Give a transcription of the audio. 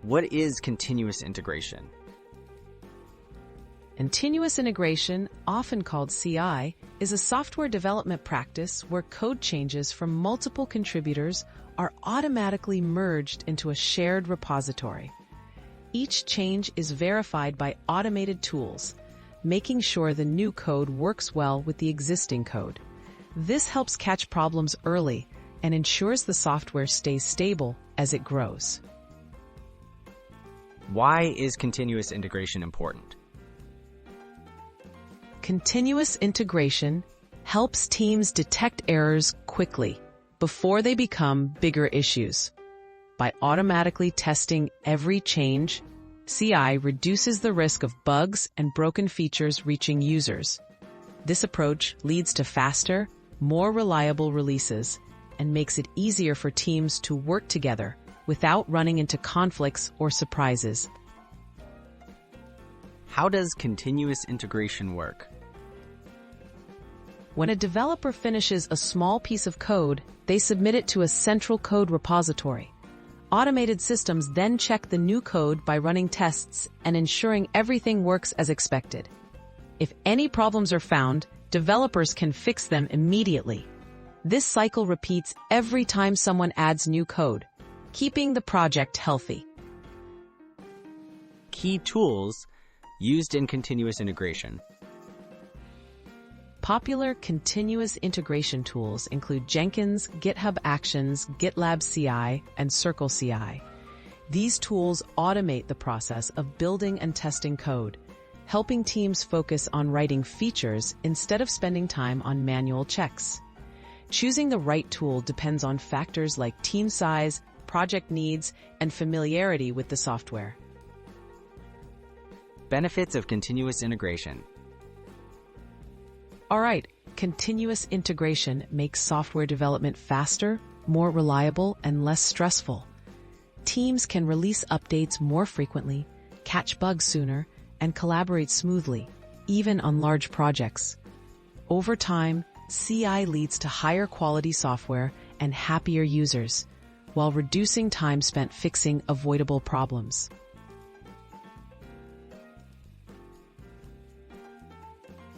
What is continuous integration? Continuous integration, often called CI, is a software development practice where code changes from multiple contributors are automatically merged into a shared repository. Each change is verified by automated tools, making sure the new code works well with the existing code. This helps catch problems early and ensures the software stays stable as it grows. Why is continuous integration important? Continuous integration helps teams detect errors quickly before they become bigger issues. By automatically testing every change, CI reduces the risk of bugs and broken features reaching users. This approach leads to faster, more reliable releases and makes it easier for teams to work together without running into conflicts or surprises. How does continuous integration work? When a developer finishes a small piece of code, they submit it to a central code repository. Automated systems then check the new code by running tests and ensuring everything works as expected. If any problems are found, developers can fix them immediately. This cycle repeats every time someone adds new code, keeping the project healthy. Key tools used in continuous integration. Popular continuous integration tools include Jenkins, GitHub Actions, GitLab CI, and Circle CI. These tools automate the process of building and testing code, helping teams focus on writing features instead of spending time on manual checks. Choosing the right tool depends on factors like team size, project needs, and familiarity with the software. Benefits of continuous integration. All right, continuous integration makes software development faster, more reliable, and less stressful. Teams can release updates more frequently, catch bugs sooner, and collaborate smoothly, even on large projects. Over time, CI leads to higher quality software and happier users, while reducing time spent fixing avoidable problems.